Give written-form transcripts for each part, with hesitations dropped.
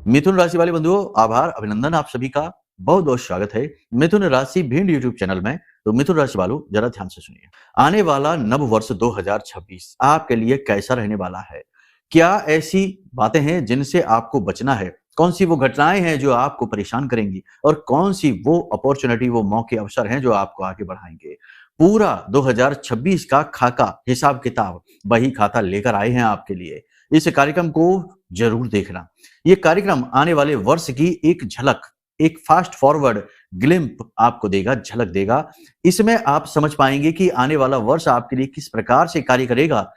मिथुन राशि वाले बंधुओं, आभार, अभिनंदन आप सभी का बहुत बहुत स्वागत है मिथुन राशि भिंड यूट्यूब चैनल में। तो मिथुन राशि वालों, जरा ध्यान से सुनिए। आने वाला नव वर्ष 2026 आपके लिए कैसा रहने वाला है? क्या ऐसी बातें हैं जिनसे आपको बचना है? कौन सी वो घटनाएं हैं जो आपको परेशान करेंगी और कौन सी वो अपॉर्चुनिटी, वो मौके, अवसर हैं जो आपको आगे बढ़ाएंगे? पूरा 2026 का खाका, हिसाब किताब, बही खाता लेकर आए हैं आपके लिए। इस कार्यक्रम को जरूर देखना। ये कार्यक्रम आने वाले वर्ष की एक झलक, एक फास्ट फॉरवर्ड ग्लिम्प आपको देगा, झलक देगा। इसमें आप समझ पाएंगे कि आने वाला वर्ष आपके लिए किस प्रकार से कार्य करेगा।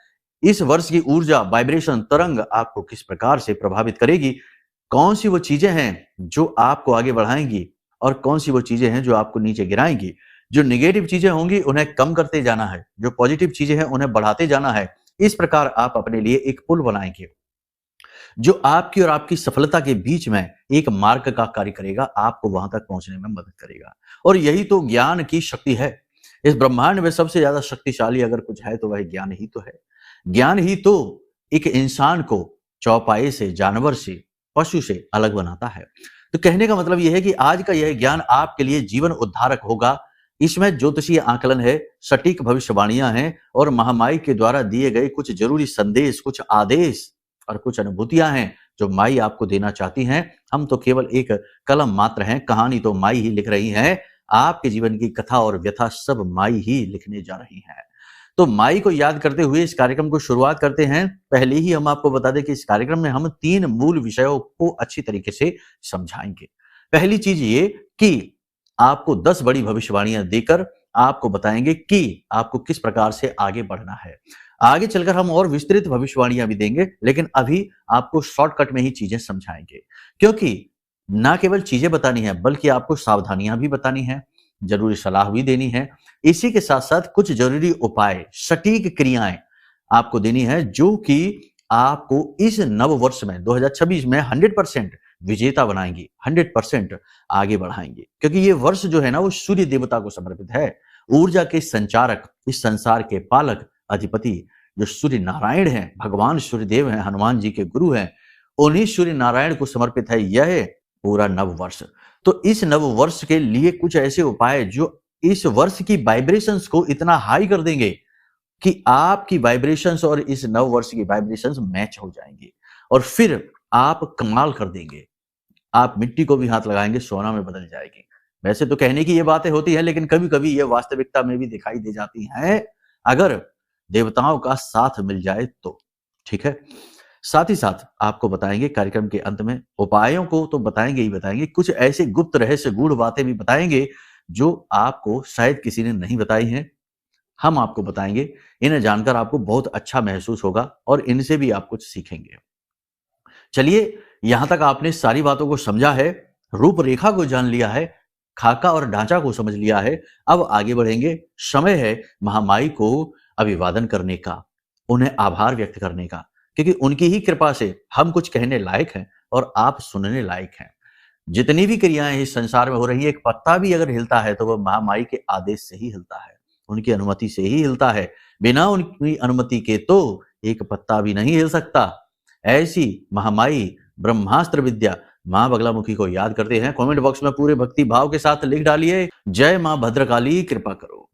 इस वर्ष की ऊर्जा, वाइब्रेशन, तरंग आपको किस प्रकार से प्रभावित करेगी। कौन सी वो चीजें हैं जो आपको आगे बढ़ाएंगी और कौन सी वो चीजें हैं जो आपको नीचे गिराएंगी। जो नेगेटिव चीजें होंगी उन्हें कम करते जाना है, जो पॉजिटिव चीजें हैं उन्हें बढ़ाते जाना है। इस प्रकार आप अपने लिए एक पुल बनाएंगे जो आपकी और आपकी सफलता के बीच में एक मार्ग का कार्य करेगा, आपको वहां तक पहुंचने में मदद करेगा। और यही तो ज्ञान की शक्ति है। इस ब्रह्मांड में सबसे ज्यादा शक्तिशाली अगर कुछ है तो वह ज्ञान ही तो है। ज्ञान ही तो एक इंसान को चौपाई से, जानवर से, पशु से अलग बनाता है। तो कहने का मतलब यह है कि आज का यह ज्ञान आपके लिए जीवन उद्धारक होगा। इसमें ज्योतिषीय आकलन है, सटीक भविष्यवाणियां हैं और महामाई के द्वारा दिए गए कुछ जरूरी संदेश, कुछ आदेश और कुछ अनुभूतियां हैं जो माई आपको देना चाहती हैं। हम तो केवल एक कलम मात्र हैं, कहानी तो माई ही लिख रही हैं। आपके जीवन की कथा और व्यथा सब माई ही लिखने जा रही हैं। तो माई को याद करते हुए इस कार्यक्रम को शुरुआत करते हैं। पहले ही हम आपको बता दें कि इस कार्यक्रम में हम 3 मूल विषयों को अच्छी तरीके से समझाएंगे। पहली चीज ये कि आपको 10 बड़ी भविष्यवाणियां देकर आपको बताएंगे कि आपको किस प्रकार से आगे बढ़ना है। आगे चलकर हम और विस्तृत भविष्यवाणियां भी देंगे, लेकिन अभी आपको शॉर्टकट में ही चीजें समझाएंगे, क्योंकि ना केवल चीजें बतानी है बल्कि आपको सावधानियां भी बतानी है, जरूरी सलाह भी देनी है। इसी के साथ साथ कुछ जरूरी उपाय, सटीक क्रियाएं आपको देनी है जो कि आपको इस नव वर्ष में 2026 में 100% विजेता बनाएंगी, 100% आगे बढ़ाएंगे। क्योंकि ये वर्ष जो है ना, वो सूर्य देवता को समर्पित है। ऊर्जा के संचारक, इस संसार के पालक, अधिपति जो सूर्य नारायण हैं, भगवान सूर्यदेव हैं, हनुमान जी के गुरु हैं, उन्हीं सूर्य नारायण को समर्पित है यह पूरा नव वर्ष। तो इस नव वर्ष के लिए कुछ ऐसे उपाय जो इस वर्ष की वाइब्रेशंस को इतना हाई कर देंगे कि आपकी वाइब्रेशंस और इस नव वर्ष की वाइब्रेशंस मैच हो जाएंगी और फिर आप कमाल कर देंगे। आप मिट्टी को भी हाथ लगाएंगे, सोना में बदल जाएगी। वैसे तो कहने की ये बातें होती है, लेकिन कभी कभी ये वास्तविकता में भी दिखाई दे जाती हैं, अगर देवताओं का साथ मिल जाए तो। ठीक है। साथ ही साथ आपको बताएंगे कार्यक्रम के अंत में, उपायों को तो बताएंगे ही बताएंगे, कुछ ऐसे गुप्त रहस्य, गूढ़ बातें भी बताएंगे जो आपको शायद किसी ने नहीं बताई हैं। हम आपको बताएंगे। इन्हें जानकर आपको बहुत अच्छा महसूस होगा और इनसे भी आप कुछ सीखेंगे। चलिए, यहां तक आपने सारी बातों को समझा है, रूपरेखा को जान लिया है, खाका और ढांचा को समझ लिया है। अब आगे बढ़ेंगे। समय है महामाई को अभिवादन करने का, उन्हें आभार व्यक्त करने का, क्योंकि उनकी ही कृपा से हम कुछ कहने लायक हैं और आप सुनने लायक हैं। जितनी भी क्रियाएं इस संसार में हो रही है, एक पत्ता भी अगर हिलता है तो वह महामाई के आदेश से ही हिलता है, उनकी अनुमति से ही हिलता है। बिना उनकी अनुमति के तो एक पत्ता भी नहीं हिल सकता। ऐसी महामाई ब्रह्मास्त्र विद्या मां बगलामुखी को याद करते हैं। कमेंट बॉक्स में पूरे भक्ति भाव के साथ लिख डालिए, जय मां भद्रकाली कृपा करो।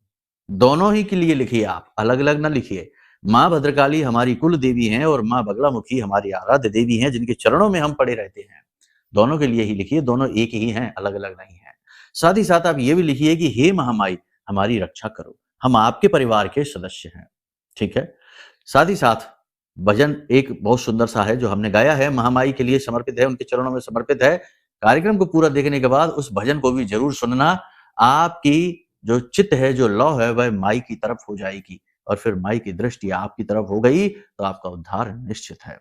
दोनों ही के लिए लिखिए, आप अलग अलग ना लिखिए। मां भद्रकाली हमारी कुल देवी हैं और मां बगलामुखी हमारी आराध्य देवी हैं, जिनके चरणों में हम पड़े रहते हैं। दोनों के लिए ही लिखिए, दोनों एक ही हैं, अलग अलग नहीं है। साथ ही साथ आप ये भी लिखिए कि हे महामाई हमारी रक्षा करो, हम आपके परिवार के सदस्य हैं। ठीक है। साथ ही साथ भजन एक बहुत सुंदर सा है जो हमने गाया है, महामाई के लिए समर्पित है, उनके चरणों में समर्पित है। कार्यक्रम को पूरा देखने के बाद उस भजन को भी जरूर सुनना। आपकी जो चित्त है, जो लौ है, वह माई की तरफ हो जाएगी और फिर माई की दृष्टि आपकी तरफ हो गई तो आपका उद्धार निश्चित है।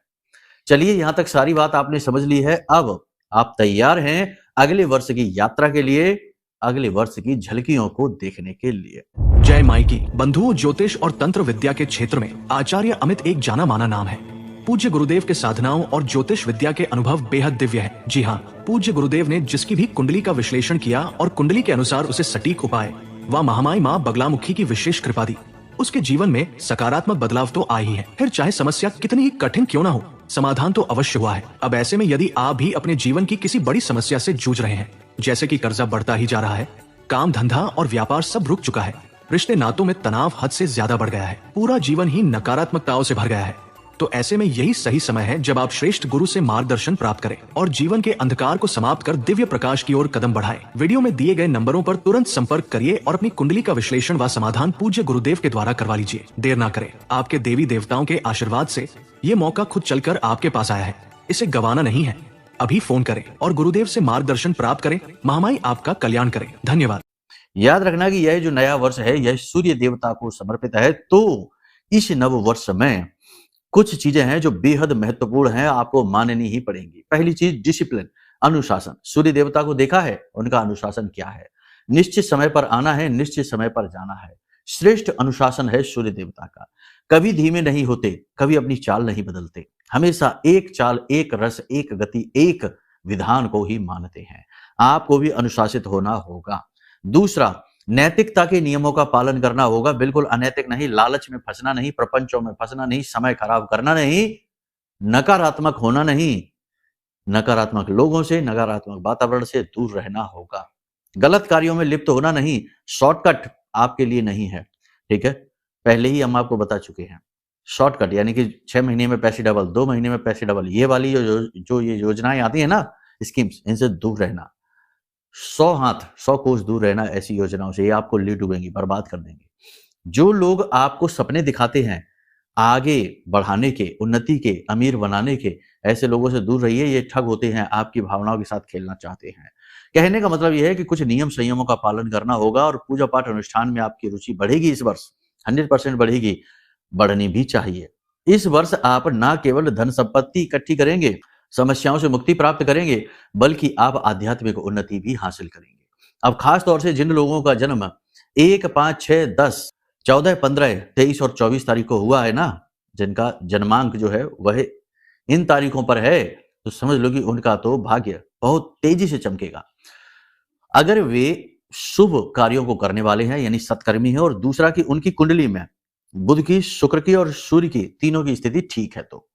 चलिए, यहां तक सारी बात आपने समझ ली है। अब आप तैयार हैं अगले वर्ष की यात्रा के लिए, अगले वर्ष की झलकियों को देखने के लिए। जय माई की। बंधुओं, ज्योतिष और तंत्र विद्या के क्षेत्र में आचार्य अमित एक जाना माना नाम है। पूज्य गुरुदेव के साधनाओं और ज्योतिष विद्या के अनुभव बेहद दिव्य है। जी हाँ, पूज्य गुरुदेव ने जिसकी भी कुंडली का विश्लेषण किया और कुंडली के अनुसार उसे सटीक उपाय व महामाई माँ बगलामुखी की विशेष कृपा दी, उसके जीवन में सकारात्मक बदलाव तो आ ही है। फिर चाहे समस्या कितनी ही कठिन क्यों ना हो, समाधान तो अवश्य हुआ है। अब ऐसे में यदि आप भी अपने जीवन की किसी बड़ी समस्या से जूझ रहे हैं, जैसे कि कर्जा बढ़ता ही जा रहा है, काम धंधा और व्यापार सब रुक चुका है, रिश्ते नातों में तनाव हद से ज्यादा बढ़ गया है, पूरा जीवन ही नकारात्मकताओं से भर गया है, तो ऐसे में यही सही समय है जब आप श्रेष्ठ गुरु से मार्गदर्शन प्राप्त करें और जीवन के अंधकार को समाप्त कर दिव्य प्रकाश की ओर कदम बढ़ाएं। वीडियो में दिए गए नंबरों पर तुरंत संपर्क करिए और अपनी कुंडली का विश्लेषण व समाधान पूज्य गुरुदेव के द्वारा करवा लीजिए। देर ना करें, आपके देवी देवताओं के आशीर्वाद से ये मौका खुद चलकर आपके पास आया है, इसे गंवाना नहीं है। अभी फोन करें और गुरुदेव से मार्गदर्शन प्राप्त करें। महामाई आपका कल्याण करें। धन्यवाद। याद रखना कि यह जो नया वर्ष है यह सूर्य देवता को समर्पित है, तो इस नव वर्ष में कुछ चीजें हैं जो बेहद महत्वपूर्ण हैं, आपको माननी ही पड़ेंगी। पहली चीज डिसिप्लिन, अनुशासन। सूर्य देवता को देखा है, उनका अनुशासन क्या है? निश्चित समय पर आना है, निश्चित समय पर जाना है। श्रेष्ठ अनुशासन है सूर्य देवता का। कभी धीमे नहीं होते, कभी अपनी चाल नहीं बदलते, हमेशा एक चाल, एक रस, एक गति, एक विधान को ही मानते हैं। आपको भी अनुशासित होना होगा। दूसरा, नैतिकता के नियमों का पालन करना होगा, बिल्कुल अनैतिक नहीं, लालच में फंसना नहीं, प्रपंचों में फंसना नहीं, समय खराब करना नहीं, नकारात्मक होना नहीं, नकारात्मक लोगों से, नकारात्मक वातावरण से दूर रहना होगा। गलत कार्यों में लिप्त होना नहीं, शॉर्टकट आपके लिए नहीं है, ठीक है? पहले ही हम आपको बता चुके हैं। शॉर्टकट यानी कि 6 महीने में पैसे डबल, 2 महीने में पैसे डबल, ये वाली जो ये योजनाएं आती है ना, स्कीम्स, इनसे दूर रहना। 100 हाथ 100 कोस दूर रहना ऐसी योजनाओं से, ये आपको ले डूबेंगी, बर्बाद कर देंगे। जो लोग आपको सपने दिखाते हैं आगे बढ़ाने के, उन्नति के, अमीर बनाने के, ऐसे लोगों से दूर रहिए। ये ठग होते हैं, आपकी भावनाओं के साथ खेलना चाहते हैं। कहने का मतलब यह है कि कुछ नियम संयमों का पालन करना होगा और पूजा पाठ अनुष्ठान में आपकी रुचि बढ़ेगी। इस वर्ष 100% बढ़ेगी, बढ़नी भी चाहिए। इस वर्ष आप ना केवल धन संपत्ति इकट्ठी करेंगे, समस्याओं से मुक्ति प्राप्त करेंगे, बल्कि आप आध्यात्मिक उन्नति भी हासिल करेंगे। अब खास तौर से जिन लोगों का जन्म 1, 5, 6, 10, 14, 15, 23 और 24 तारीख को हुआ है ना, जिनका जन्मांक जो है वह इन तारीखों पर है, तो समझ लो कि उनका तो भाग्य बहुत तेजी से चमकेगा। अगर वे शुभ कार्यों को करने वाले हैं, यानी सत्कर्मी है, और दूसरा कि उनकी कुंडली में बुध की, शुक्र की और सूर्य की, तीनों की स्थिति ठीक है, तो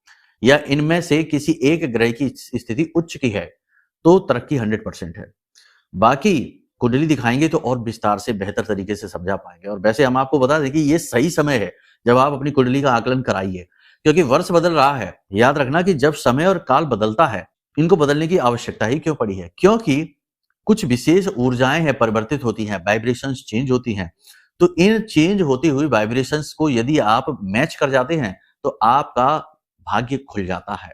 या इनमें से किसी एक ग्रह की स्थिति उच्च की है, तो तरक्की 100% है। बाकी कुंडली दिखाएंगे तो और विस्तार से बेहतर तरीके से समझा पाएंगे। और वैसे हम आपको बता दें कि ये सही समय है जब आप अपनी कुंडली का आकलन कराइए, क्योंकि वर्ष बदल रहा है। याद रखना कि जब समय और काल बदलता है, इनको बदलने की आवश्यकता ही क्यों पड़ी है? क्योंकि कुछ विशेष ऊर्जाएं हैं, परिवर्तित होती हैं, वाइब्रेशंस चेंज होती हैं। तो इन चेंज होती हुई वाइब्रेशंस को यदि आप मैच कर जाते हैं तो आपका भाग्य खुल जाता है,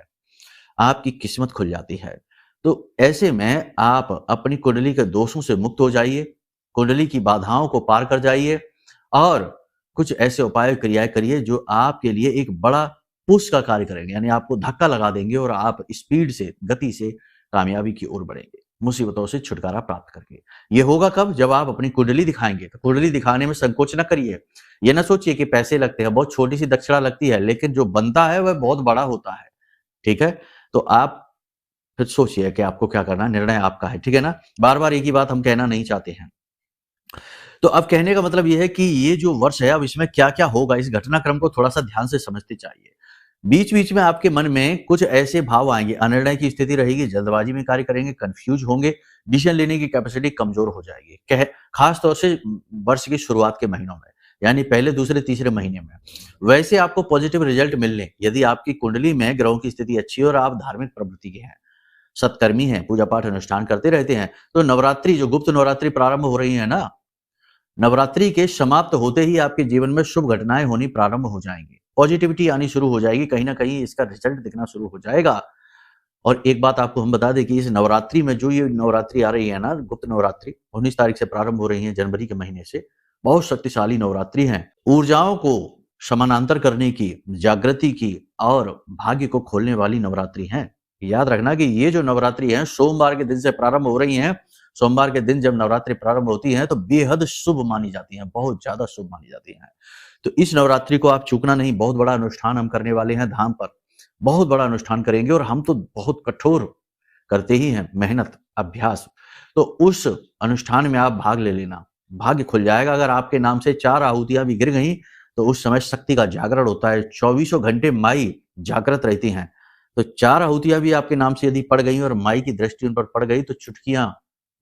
आपकी किस्मत खुल जाती है। तो ऐसे में आप अपनी कुंडली के दोषों से मुक्त हो जाइए, कुंडली की बाधाओं को पार कर जाइए और कुछ ऐसे उपाय क्रियाएं करिए जो आपके लिए एक बड़ा पुश का कार्य करेंगे, यानी आपको धक्का लगा देंगे और आप स्पीड से, गति से कामयाबी की ओर बढ़ेंगे, मुसीबतों से छुटकारा प्राप्त करके। ये होगा कब? जब आप अपनी कुंडली दिखाएंगे। तो कुंडली दिखाने में संकोच न करिए। ये ना सोचिए कि पैसे लगते हैं, बहुत छोटी सी दक्षिणा लगती है, लेकिन जो बनता है वह बहुत बड़ा होता है, ठीक है? तो आप फिर सोचिए कि आपको क्या करना है, निर्णय आपका है, ठीक है ना? बार बार एक ही बात हम कहना नहीं चाहते हैं। तो अब कहने का मतलब यह है कि ये जो वर्ष है, अब इसमें क्या क्या होगा, इस घटनाक्रम को थोड़ा सा ध्यान से समझते चाहिए। बीच बीच में आपके मन में कुछ ऐसे भाव आएंगे, अनिर्णय की स्थिति रहेगी, जल्दबाजी में कार्य करेंगे, कंफ्यूज होंगे, डिसीजन लेने की कैपेसिटी कमजोर हो जाएगी, खास तौर से वर्ष की शुरुआत के महीनों में, यानी पहले, दूसरे, तीसरे महीने में। वैसे आपको पॉजिटिव रिजल्ट मिलने, यदि आपकी कुंडली में ग्रहों की स्थिति अच्छी है और आप धार्मिक प्रवृत्ति के हैं, सत्कर्मी हैं, पूजा पाठ अनुष्ठान करते रहते हैं, तो नवरात्रि, जो गुप्त नवरात्रि प्रारंभ हो रही है ना, नवरात्रि के समाप्त होते ही आपके जीवन में शुभ घटनाएं होनी प्रारंभ हो जाएंगी, पॉजिटिविटी आनी शुरू हो जाएगी, कहीं ना कहीं इसका रिजल्ट दिखना शुरू हो जाएगा। और एक बात आपको हम बता दें कि इस नवरात्रि में, जो ये नवरात्रि आ रही है ना, गुप्त नवरात्रि 19 तारीख से प्रारंभ हो रही है, जनवरी के महीने से, बहुत शक्तिशाली नवरात्रि है। ऊर्जाओं को समानांतर करने की, जागृति की और भाग्य को खोलने वाली नवरात्रि है। याद रखना कि ये जो नवरात्रि है सोमवार के दिन से प्रारंभ हो रही है। सोमवार के दिन जब नवरात्रि प्रारंभ होती है तो बेहद शुभ मानी जाती है, बहुत ज्यादा शुभ मानी जाती है। तो इस नवरात्रि को आप चूकना नहीं। बहुत बड़ा अनुष्ठान हम करने वाले हैं धाम पर, बहुत बड़ा अनुष्ठान करेंगे और हम तो बहुत कठोर करते ही हैं, मेहनत, अभ्यास। तो उस अनुष्ठान में आप भाग ले लेना, भाग्य खुल जाएगा। अगर आपके नाम से 4 आहुतियां भी गिर गई तो उस समय शक्ति का जागरण होता है। 24 घंटे माई जागृत रहती हैं, तो 4 आहुतियां भी आपके नाम से यदि पड़ गई और माई की दृष्टि उन पर पड़ गई तो चुटकियां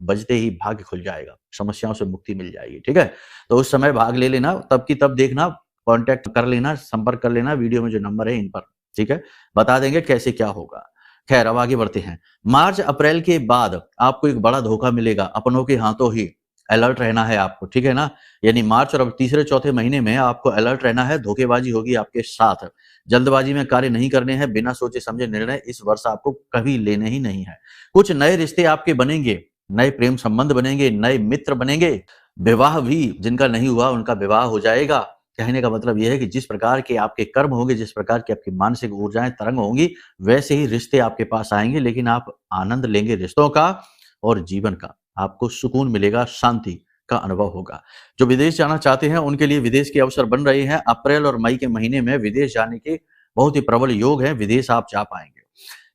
बजते ही भाग्य खुल जाएगा, समस्याओं से मुक्ति मिल जाएगी। ठीक है, तो उस समय भाग ले लेना, तब की तब देखना, कांटेक्ट कर लेना, संपर्क कर लेना, वीडियो में जो नंबर है इन पर। ठीक है, बता देंगे कैसे क्या होगा। खैर, अब आगे बढ़ते हैं। मार्च अप्रैल के बाद आपको एक बड़ा धोखा मिलेगा, अपनों के हाथों ही अलर्ट रहना है आपको। ठीक है ना, यानी मार्च और अब तीसरे चौथे महीने में आपको अलर्ट रहना है, धोखेबाजी होगी आपके साथ। जल्दबाजी में कार्य नहीं करने हैं, बिना सोचे समझे निर्णय इस वर्ष आपको कभी लेने ही नहीं है। कुछ नए रिश्ते आपके बनेंगे, नए प्रेम संबंध बनेंगे, नए मित्र बनेंगे, विवाह भी जिनका नहीं हुआ उनका विवाह हो जाएगा। कहने का मतलब यह है कि जिस प्रकार के आपके कर्म होंगे, जिस प्रकार की आपकी मानसिक ऊर्जाएं तरंग होंगी, वैसे ही रिश्ते आपके पास आएंगे, लेकिन आप आनंद लेंगे रिश्तों का और जीवन का। आपको सुकून मिलेगा, शांति का अनुभव होगा। जो विदेश जाना चाहते हैं उनके लिए विदेश के अवसर बन रहे हैं। अप्रैल और मई के महीने में विदेश जाने के बहुत ही प्रबल योग है, विदेश आप जा पाएंगे।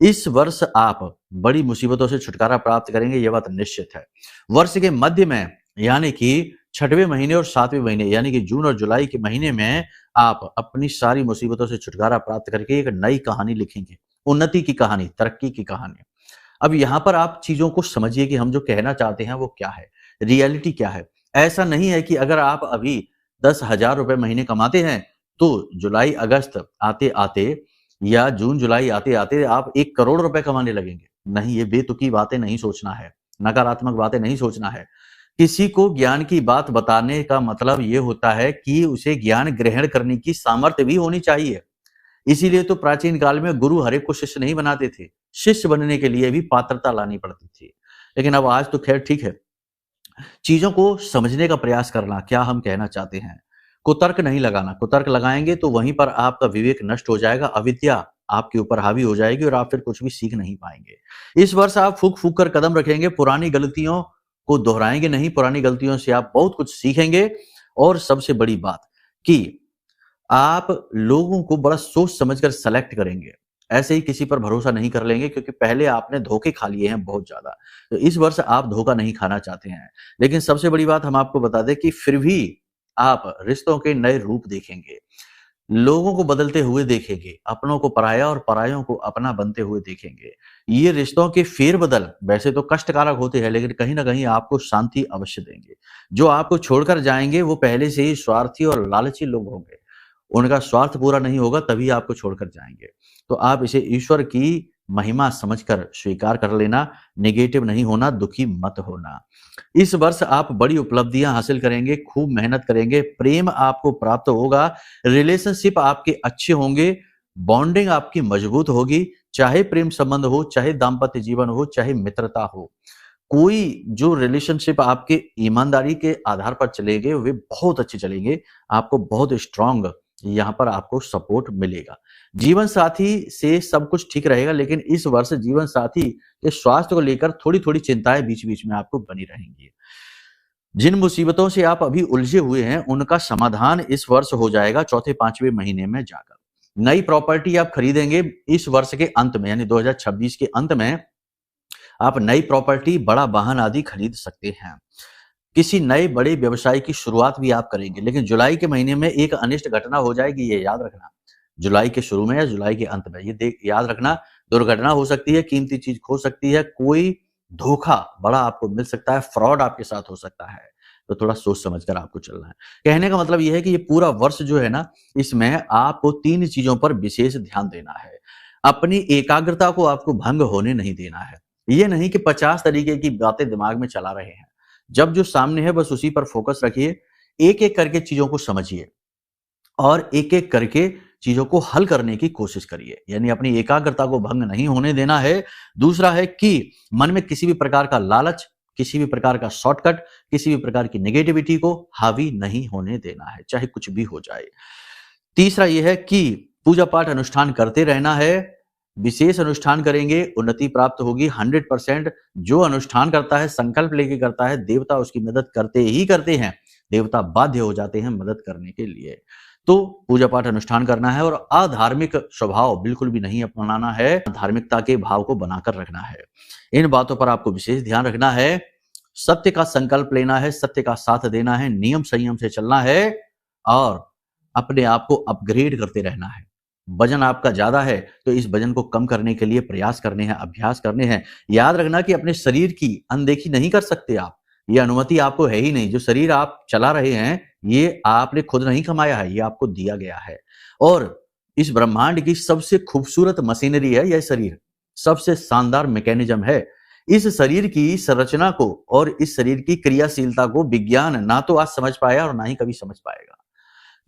इस वर्ष आप बड़ी मुसीबतों से छुटकारा प्राप्त करेंगे, यह बात निश्चित है। वर्ष के मध्य में यानी कि 6वें महीने और 7वें महीने यानी कि जून और जुलाई के महीने में आप अपनी सारी मुसीबतों से छुटकारा प्राप्त करके एक नई कहानी लिखेंगे, उन्नति की कहानी, तरक्की की कहानी। अब यहाँ पर आप चीजों को समझिए कि हम जो कहना चाहते हैं वो क्या है, रियलिटी क्या है। ऐसा नहीं है कि अगर आप अभी 10,000 रुपए महीने कमाते हैं तो जुलाई अगस्त आते आते या जून जुलाई आते आते आप 1 करोड़ रुपए कमाने लगेंगे। नहीं, ये बेतुकी बातें नहीं सोचना है, नकारात्मक बातें नहीं सोचना है। किसी को ज्ञान की बात बताने का मतलब ये होता है कि उसे ज्ञान ग्रहण करने की सामर्थ्य भी होनी चाहिए। इसीलिए तो प्राचीन काल में गुरु हर एक को शिष्य नहीं बनाते थे, शिष्य बनने के लिए भी पात्रता लानी पड़ती थी। लेकिन अब आज तो खैर ठीक है, चीजों को समझने का प्रयास करना, क्या हम कहना चाहते हैं। कुतर्क नहीं लगाना, कुतर्क लगाएंगे तो वहीं पर आपका विवेक नष्ट हो जाएगा, अविद्या आपके ऊपर हावी हो जाएगी और आप फिर कुछ भी सीख नहीं पाएंगे। इस वर्ष आप फूक फूक कर कदम रखेंगे, पुरानी गलतियों को दोहराएंगे नहीं, पुरानी गलतियों से आप बहुत कुछ सीखेंगे। और सबसे बड़ी बात कि आप लोगों को बड़ा सोच समझकर सेलेक्ट करेंगे, ऐसे ही किसी पर भरोसा नहीं कर लेंगे, क्योंकि पहले आपने धोखे खा लिए हैं बहुत ज्यादा। तो इस वर्ष आप धोखा नहीं खाना चाहते हैं। लेकिन सबसे बड़ी बात हम आपको बता दें कि फिर भी आप रिश्तों के नए रूप देखेंगे, लोगों को बदलते हुए देखेंगे, अपनों को पराया और परायों को अपना बनते हुए देखेंगे। ये रिश्तों के फेरबदल वैसे तो कष्टकारक होते हैं, लेकिन कहीं ना कहीं आपको शांति अवश्य देंगे। जो आपको छोड़कर जाएंगे वो पहले से ही स्वार्थी और लालची लोग होंगे, उनका स्वार्थ पूरा नहीं होगा तभी आपको छोड़कर जाएंगे। तो आप इसे ईश्वर की महिमा समझकर स्वीकार कर लेना, नेगेटिव नहीं होना, दुखी मत होना। इस वर्ष आप बड़ी उपलब्धियां हासिल करेंगे, खूब मेहनत करेंगे, प्रेम आपको प्राप्त होगा, रिलेशनशिप आपके अच्छे होंगे, बॉन्डिंग आपकी मजबूत होगी, चाहे प्रेम संबंध हो, चाहे दाम्पत्य जीवन हो, चाहे मित्रता हो। कोई जो रिलेशनशिप आपके ईमानदारी के आधार पर चलेंगे वे बहुत अच्छे चलेंगे, आपको बहुत स्ट्रांग यहाँ पर आपको सपोर्ट मिलेगा। जीवन साथी से सब कुछ ठीक रहेगा, लेकिन इस वर्ष जीवन साथी के स्वास्थ्य को लेकर थोड़ी थोड़ी चिंताएं बीच बीच में आपको बनी रहेंगी। जिन मुसीबतों से आप अभी उलझे हुए हैं उनका समाधान इस वर्ष हो जाएगा चौथे पांचवें महीने में जाकर। नई प्रॉपर्टी आप खरीदेंगे इस वर्ष के अंत में, यानी 2026 के अंत में आप नई प्रॉपर्टी, बड़ा वाहन आदि खरीद सकते हैं। किसी नए बड़े व्यवसाय की शुरुआत भी आप करेंगे, लेकिन जुलाई के महीने में एक अनिष्ट घटना हो जाएगी, ये याद रखना। जुलाई के शुरू में या जुलाई के अंत में, ये याद रखना, दुर्घटना हो सकती है, कीमती चीज खो सकती है, कोई धोखा बड़ा आपको मिल सकता है, फ्रॉड आपके साथ हो सकता है। तो थोड़ा सोच समझकर आपको चलना है। कहने का मतलब यह है कि ये पूरा वर्ष जो है ना, इसमें आपको 3 चीजों पर विशेष ध्यान देना है। अपनी एकाग्रता को आपको भंग होने नहीं देना है। ये नहीं कि 50 तरीके की बातें दिमाग में चला रहे हैं। जब जो सामने है बस उसी पर फोकस रखिए, एक एक करके चीजों को समझिए और एक एक करके चीजों को हल करने की कोशिश करिए, यानी अपनी एकाग्रता को भंग नहीं होने देना है। दूसरा है कि मन में किसी भी प्रकार का लालच, किसी भी प्रकार का शॉर्टकट, किसी भी प्रकार की नेगेटिविटी को हावी नहीं होने देना है, चाहे कुछ भी हो जाए। तीसरा यह है कि पूजा पाठ अनुष्ठान करते रहना है, विशेष अनुष्ठान करेंगे, उन्नति प्राप्त होगी 100%। जो अनुष्ठान करता है, संकल्प लेके करता है, देवता उसकी मदद करते ही करते हैं, देवता बाध्य हो जाते हैं मदद करने के लिए। तो पूजा पाठ अनुष्ठान करना है और अधार्मिक स्वभाव बिल्कुल भी नहीं अपनाना है, धार्मिकता के भाव को बनाकर रखना है। इन बातों पर आपको विशेष ध्यान रखना है। सत्य का संकल्प लेना है, सत्य का साथ देना है, नियम संयम से चलना है और अपने आप को अपग्रेड करते रहना है। वजन आपका ज्यादा है तो इस वजन को कम करने के लिए प्रयास करने हैं, अभ्यास करने हैं। याद रखना कि अपने शरीर की अनदेखी नहीं कर सकते आप, ये अनुमति आपको है ही नहीं। जो शरीर आप चला रहे हैं ये आपने खुद नहीं कमाया है, ये आपको दिया गया है। और इस ब्रह्मांड की सबसे खूबसूरत मशीनरी है यह शरीर, सबसे शानदार मैकेनिज्म है। इस शरीर की संरचना को और इस शरीर की क्रियाशीलता को विज्ञान ना तो आज समझ पाया और ना ही कभी समझ पाएगा।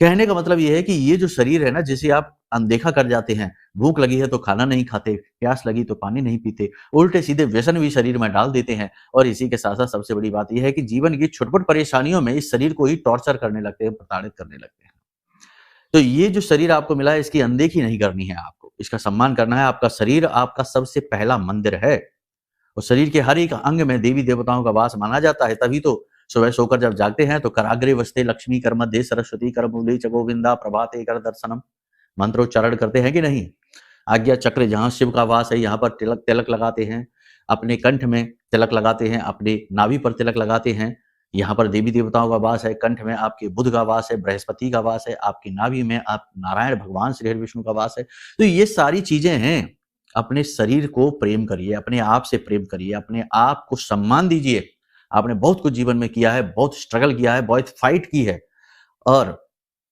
कहने का मतलब यह है कि ये जो शरीर है ना, जिसे आप अनदेखा कर जाते हैं, भूख लगी है तो खाना नहीं खाते, प्यास लगी तो पानी नहीं पीते, उल्टे सीधे व्यसन भी शरीर में डाल देते हैं। और इसी के साथ साथ सबसे बड़ी बात यह है कि जीवन की छुटपुट परेशानियों में इस शरीर को ही टॉर्चर करने लगते हैं, प्रताड़ित करने लगते हैं। तो ये जो शरीर आपको मिला है इसकी अनदेखी नहीं करनी है आपको, इसका सम्मान करना है। आपका शरीर आपका सबसे पहला मंदिर है और शरीर के हर एक अंग में देवी देवताओं का वास माना जाता है। तभी तो सुबह सोकर जब जागते हैं तो कराग्रे वस्ते लक्ष्मी कर मध्य सरस्वती कर मूले च गोविंदा प्रभाते कर दर्शनम मंत्रोच्चारण करते हैं कि नहीं। आज्ञा चक्र जहां शिव का वास है यहाँ पर तिलक तिलक लगाते हैं, अपने कंठ में तिलक लगाते हैं, अपने नाभि पर तिलक लगाते हैं। यहाँ पर देवी देवताओं का वास है, कंठ में आपके बुध का वास है, बृहस्पति का वास है, आपकी नाभि में आप नारायण भगवान श्री हरि विष्णु का वास है। तो ये सारी चीजें हैं। अपने शरीर को प्रेम करिए, अपने आप से प्रेम करिए, अपने आप को सम्मान दीजिए। आपने बहुत कुछ जीवन में किया है, बहुत स्ट्रगल किया है, बहुत फाइट की है। और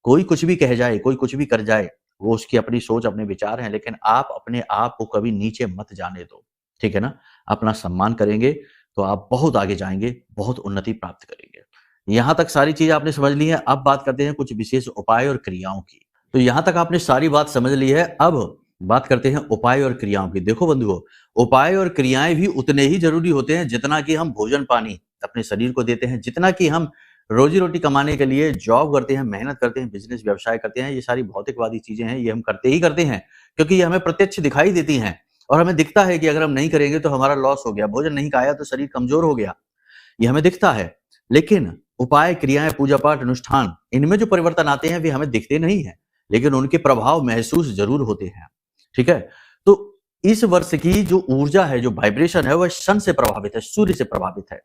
कोई कुछ भी कह जाए, कोई कुछ भी कर जाए, वो उसकी अपनी सोच, अपने विचार हैं, लेकिन आप अपने आप को कभी नीचे मत जाने दो, ठीक है ना। अपना सम्मान करेंगे तो आप बहुत आगे जाएंगे, बहुत उन्नति प्राप्त करेंगे। यहां तक सारी चीज आपने समझ ली है। अब बात करते हैं कुछ विशेष उपाय और क्रियाओं की। तो यहां तक आपने सारी बात समझ ली है। अब बात करते हैं उपाय और क्रियाओं की। देखो बंधुओं, उपाय और क्रियाएं भी उतने ही जरूरी होते हैं जितना कि हम भोजन पानी अपने शरीर को देते हैं, जितना कि हम रोजी रोटी कमाने के लिए जॉब करते हैं, मेहनत करते हैं, बिजनेस व्यवसाय करते हैं। ये सारी भौतिकवादी चीजें हैं, ये हम करते ही करते हैं क्योंकि ये हमें प्रत्यक्ष दिखाई देती हैं और हमें दिखता है कि अगर हम नहीं करेंगे तो हमारा लॉस हो गया, भोजन नहीं खाया तो शरीर कमजोर हो गया, ये हमें दिखता है। लेकिन उपाय, क्रियाएं, पूजा पाठ, अनुष्ठान, इनमें जो परिवर्तन आते हैं वे हमें दिखते नहीं है, लेकिन उनके प्रभाव महसूस जरूर होते हैं, ठीक है। तो इस वर्ष की जो ऊर्जा है, जो वाइब्रेशन है, वह सन से प्रभावित है, सूर्य से प्रभावित है।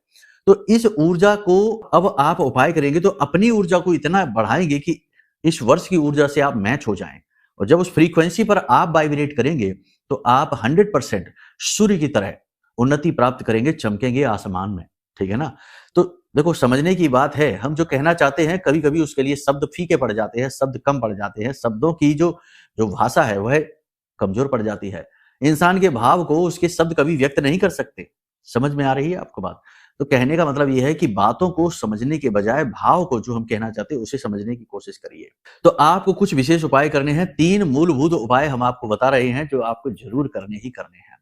तो इस ऊर्जा को अब आप उपाय करेंगे तो अपनी ऊर्जा को इतना बढ़ाएंगे कि इस वर्ष की ऊर्जा से आप मैच हो जाएं। और जब उस फ्रीक्वेंसी पर आप वाइब्रेट करेंगे तो आप 100% सूर्य की तरह उन्नति प्राप्त करेंगे, चमकेंगे आसमान में, ठीक है ना। तो देखो, समझने की बात है, हम जो कहना चाहते हैं कभी कभी उसके लिए शब्द फीके पड़ जाते हैं, शब्द कम पड़ जाते हैं, शब्दों की जो भाषा है वह कमजोर पड़ जाती है। इंसान के भाव को उसके शब्द कभी व्यक्त नहीं कर सकते। समझ में आ रही है आपको बात? तो कहने का मतलब यह है कि बातों को समझने के बजाय भाव को, जो हम कहना चाहते हैं, उसे समझने की कोशिश करिए। तो आपको कुछ विशेष उपाय करने हैं। 3 मूलभूत उपाय हम आपको बता रहे हैं जो आपको जरूर करने ही करने हैं।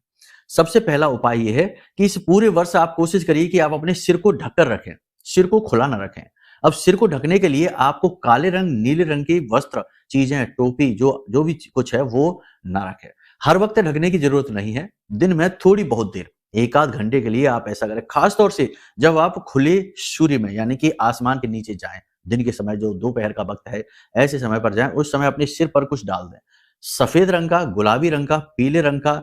सबसे पहला उपाय यह है कि इस पूरे वर्ष आप कोशिश करिए कि आप अपने सिर को ढककर रखें, सिर को खुला ना रखें। अब सिर को ढकने के लिए आपको काले रंग, नीले रंग की वस्त्र, चीजें, टोपी, जो भी कुछ है वो ना रखें। हर वक्त ढकने की जरूरत नहीं है, दिन में थोड़ी बहुत देर, 1 आध घंटे के लिए आप ऐसा करें। खास तौर से जब आप खुले सूर्य में, यानी कि आसमान के नीचे जाएं, दिन के समय, जो दोपहर का वक्त है, ऐसे समय पर जाएं। उस समय अपने सिर पर कुछ डाल दें, सफेद रंग का, गुलाबी रंग का, पीले रंग का,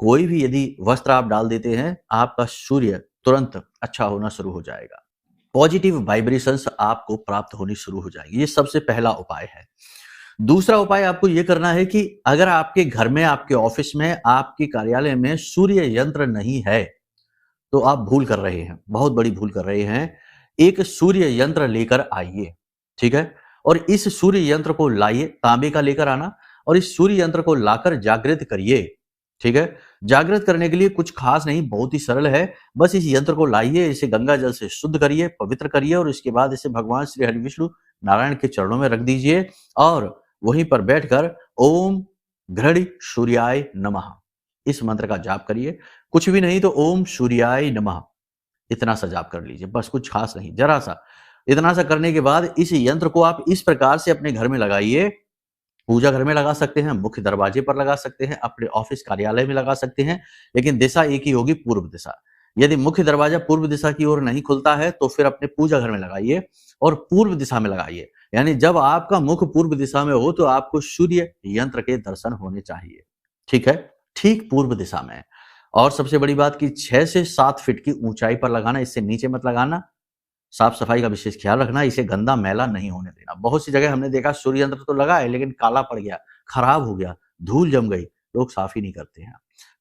कोई भी यदि वस्त्र आप डाल देते हैं, आपका सूर्य तुरंत अच्छा होना शुरू हो जाएगा। पॉजिटिव वाइब्रेशंस आपको प्राप्त होनी शुरू हो जाएगी। ये सबसे पहला उपाय है। दूसरा उपाय आपको यह करना है कि अगर आपके घर में, आपके ऑफिस में, आपके कार्यालय में सूर्य यंत्र नहीं है तो आप भूल कर रहे हैं, बहुत बड़ी भूल कर रहे हैं। एक सूर्य यंत्र लेकर आइए, ठीक है। और इस सूर्य यंत्र को लाइए, तांबे का लेकर आना, और इस सूर्य यंत्र को लाकर जागृत करिए, ठीक है। जागृत करने के लिए कुछ खास नहीं, बहुत ही सरल है। बस इस यंत्र को लाइए, इसे गंगा जल से शुद्ध करिए, पवित्र करिए, और इसके बाद इसे भगवान श्री हरि विष्णु नारायण के चरणों में रख दीजिए और वहीं पर बैठकर ओम घृणी सूर्याय नमः इस मंत्र का जाप करिए। कुछ भी नहीं तो ओम सूर्याय नमः इतना सा जाप कर लीजिए, बस, कुछ खास नहीं, जरा सा। इतना सा करने के बाद इस यंत्र को आप इस प्रकार से अपने घर में लगाइए। पूजा घर में लगा सकते हैं, मुख्य दरवाजे पर लगा सकते हैं, अपने ऑफिस कार्यालय में लगा सकते हैं, लेकिन दिशा एक ही होगी, पूर्व दिशा। यदि मुख्य दरवाजा पूर्व दिशा की ओर नहीं खुलता है तो फिर अपने पूजा घर में लगाइए और पूर्व दिशा में लगाइए। यानी जब आपका मुख पूर्व दिशा में हो तो आपको सूर्य यंत्र के दर्शन होने चाहिए, ठीक है, ठीक पूर्व दिशा में। और सबसे बड़ी बात कि 6 से 7 फीट की ऊंचाई पर लगाना, इससे नीचे मत लगाना। साफ सफाई का विशेष ख्याल रखना, इसे गंदा मैला नहीं होने देना। बहुत सी जगह हमने देखा सूर्य यंत्र तो लगा है लेकिन काला पड़ गया, खराब हो गया, धूल जम गई, लोग साफ ही नहीं करते हैं।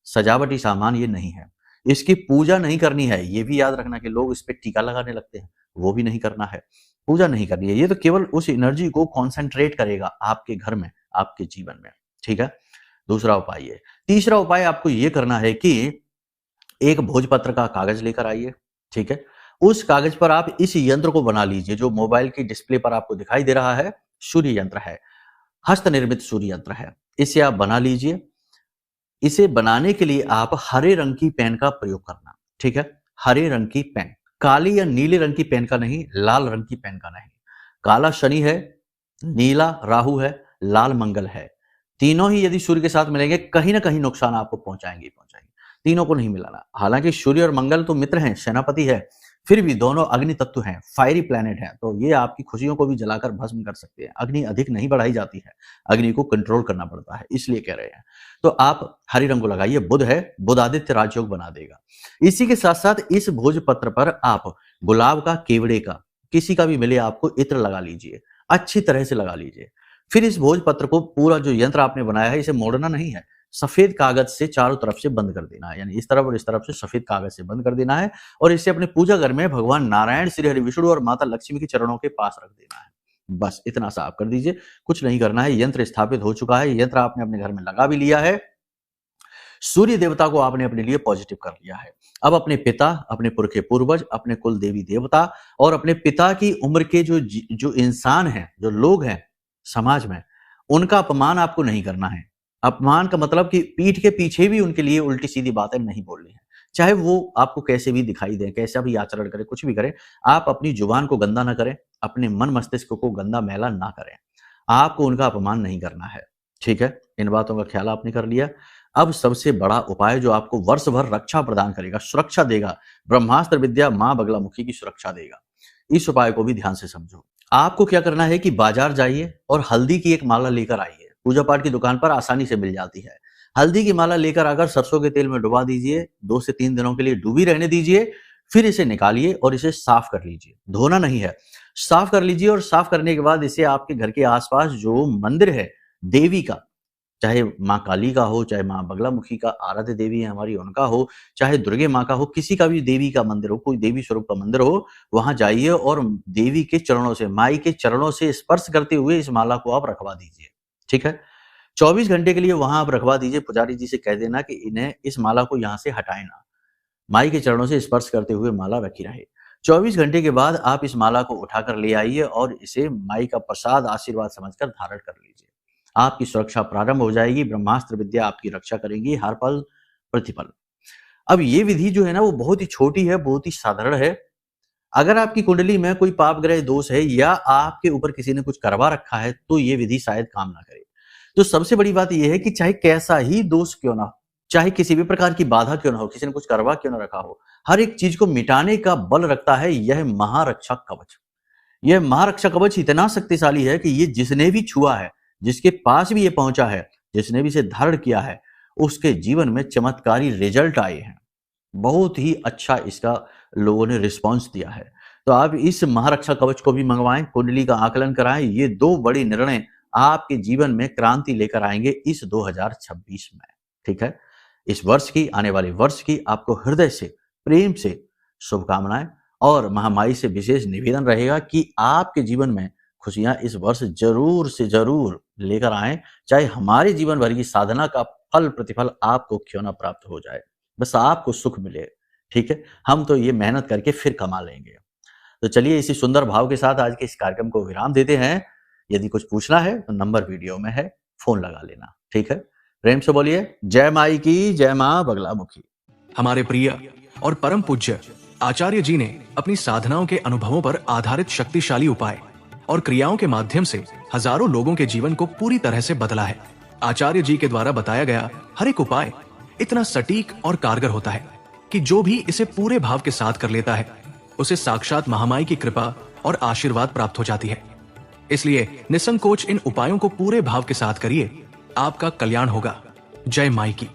सजावटी सामान ये नहीं है, इसकी पूजा नहीं करनी है, ये भी याद रखना कि लोग इस पे टीका लगाने लगते हैं, वो भी नहीं करना है, पूजा नहीं करनी है। ये तो केवल उस एनर्जी को कॉन्सेंट्रेट करेगा आपके घर में, आपके जीवन में, ठीक है। दूसरा उपाय ये। तीसरा उपाय आपको ये करना है कि एक भोजपत्र का कागज लेकर आइए, ठीक है। उस कागज पर आप इस यंत्र को बना लीजिए जो मोबाइल की डिस्प्ले पर आपको दिखाई दे रहा है, सूर्य यंत्र है, हस्त निर्मित सूर्य यंत्र है। इसे आप बना लीजिए। इसे बनाने के लिए आप हरे रंग की पेन का प्रयोग करना, ठीक है। हरे रंग की पेन, काली या नीले रंग की पेन का नहीं, लाल रंग की पेन का नहीं। काला शनि है, नीला राहु है, लाल मंगल है। तीनों ही यदि सूर्य के साथ मिलेंगे कहीं ना कहीं नुकसान आपको पहुंचाएंगे। तीनों को नहीं मिलाना। हालांकि सूर्य और मंगल तो मित्र हैं, सेनापति है, फिर भी दोनों अग्नि तत्व हैं, फायरी प्लैनेट हैं, तो ये आपकी खुशियों को भी जलाकर भस्म कर सकते हैं। अग्नि अधिक नहीं बढ़ाई जाती है, अग्नि को कंट्रोल करना पड़ता है, इसलिए कह रहे हैं। तो आप हरे रंग को लगाइए। बुध है, बुधादित्य राजयोग बना देगा। इसी के साथ साथ इस भोजपत्र पर आप गुलाब का, केवड़े का, किसी का भी मिले आपको इत्र लगा लीजिए, अच्छी तरह से लगा लीजिए। फिर इस भोजपत्र को, पूरा जो यंत्र आपने बनाया है, इसे मोड़ना नहीं है, सफेद कागज से चारों तरफ से बंद कर देना है, यानी इस तरफ और इस तरफ से सफेद कागज से बंद कर देना है और इसे अपने पूजा घर में भगवान नारायण, श्री हरि विष्णु और माता लक्ष्मी के चरणों के पास रख देना है। बस इतना सा आप कर दीजिए, कुछ नहीं करना है। यंत्र स्थापित हो चुका है, यंत्र आपने अपने घर में लगा भी लिया है, सूर्य देवता को आपने अपने लिए पॉजिटिव कर लिया है। अब अपने पिता, अपने पुरखे पूर्वज, अपने कुल देवी देवता और अपने पिता की उम्र के जो इंसान हैं, जो लोग हैं समाज में, उनका अपमान आपको नहीं करना है। अपमान का मतलब कि पीठ के पीछे भी उनके लिए उल्टी सीधी बातें नहीं बोलनी है, चाहे वो आपको कैसे भी दिखाई दे, कैसा भी आचरण करे, कुछ भी करे। आप अपनी जुबान को गंदा ना करें, अपने मन मस्तिष्क को गंदा मैला ना करें। आपको उनका अपमान नहीं करना है, ठीक है। इन बातों का ख्याल आपने कर लिया। अब सबसे बड़ा उपाय जो आपको वर्ष भर रक्षा प्रदान करेगा, सुरक्षा देगा, ब्रह्मास्त्र विद्या मां बगलामुखी की सुरक्षा देगा। इस उपाय को भी ध्यान से समझो। आपको क्या करना है कि बाजार जाइए और हल्दी की एक माला लेकर आइए। पूजा पाठ की दुकान पर आसानी से मिल जाती है। हल्दी की माला लेकर आकर सरसों के तेल में डुबा दीजिए, 2 से 3 दिनों के लिए डूबी रहने दीजिए। फिर इसे निकालिए और इसे साफ कर लीजिए। धोना नहीं है, साफ कर लीजिए। और साफ करने के बाद इसे आपके घर के आसपास जो मंदिर है देवी का, चाहे माँ काली का हो, चाहे माँ बगलामुखी का, आराध्य देवी है हमारी, उनका हो, चाहे दुर्गे माँ का हो, किसी का भी देवी का मंदिर हो, कोई देवी स्वरूप का मंदिर हो, वहां जाइए और देवी के चरणों से, माई के चरणों से स्पर्श करते हुए इस माला को आप रखवा दीजिए, ठीक है। 24 घंटे के लिए वहां आप रखवा दीजिए। पुजारी जी से कह देना कि इन्हें, इस माला को यहां से हटाए ना, माई के चरणों से स्पर्श करते हुए माला रखी रहे। 24 घंटे के बाद आप इस माला को उठाकर ले आइए और इसे माई का प्रसाद, आशीर्वाद समझकर धारण कर लीजिए। आपकी सुरक्षा प्रारंभ हो जाएगी। ब्रह्मास्त्र विद्या आपकी रक्षा करेगी हर पल प्रतिपल। अब ये विधि जो है ना, वो बहुत ही छोटी है, बहुत ही साधारण है। अगर आपकी कुंडली में कोई पाप ग्रह दोष है या आपके ऊपर किसी ने कुछ करवा रखा है, तो ये विधि शायद काम ना करे। तो सबसे बड़ी बात यह है कि चाहे कैसा ही दोष क्यों ना हो, चाहे किसी भी प्रकार की बाधा क्यों ना हो, किसी ने कुछ करवा क्यों ना रखा हो, हर एक चीज को मिटाने का बल रखता है यह महारक्षा कवच। यह महारक्षा कवच इतना शक्तिशाली है कि ये जिसने भी छुआ है, जिसके पास भी ये पहुंचा है, जिसने भी इसे धारण किया है, उसके जीवन में चमत्कारी रिजल्ट आए हैं। बहुत ही अच्छा इसका लोगों ने रिस्पॉन्स दिया है। तो आप इस महारक्षा कवच को भी मंगवाएं, कुंडली का आकलन कराएं। ये 2 बड़ी निर्णय आपके जीवन में क्रांति लेकर आएंगे इस 2026 में, ठीक है। इस वर्ष की, आने वाले वर्ष की आपको हृदय से, प्रेम से शुभकामनाएं। और महामाई से विशेष निवेदन रहेगा कि आपके जीवन में खुशियां इस वर्ष जरूर से जरूर लेकर आएं, चाहे हमारे जीवन भर की साधना का फल प्रतिफल आपको क्यों ना प्राप्त हो जाए, बस आपको सुख मिले, ठीक है। हम तो ये मेहनत करके फिर कमा लेंगे। तो चलिए इसी सुंदर भाव के साथ आज के इस कार्यक्रम को विराम देते हैं। यदि कुछ पूछना है तो नंबर वीडियो में है, फोन लगा लेना, ठीक है। प्रेम से बोलिए जय माई की, जय मां बगलामुखी। हमारे प्रिय और परम पूज्य आचार्य जी ने अपनी साधनाओं के अनुभवों पर आधारित शक्तिशाली उपाय और क्रियाओं के माध्यम से हजारों लोगों के जीवन को पूरी तरह से बदला है। आचार्य जी के द्वारा बताया गया हर एक उपाय इतना सटीक और कारगर होता है कि जो भी इसे पूरे भाव के साथ कर लेता है, उसे साक्षात महामाई की कृपा और आशीर्वाद प्राप्त हो जाती है। इसलिए निसंकोच इन उपायों को पूरे भाव के साथ करिए, आपका कल्याण होगा। जय माई की।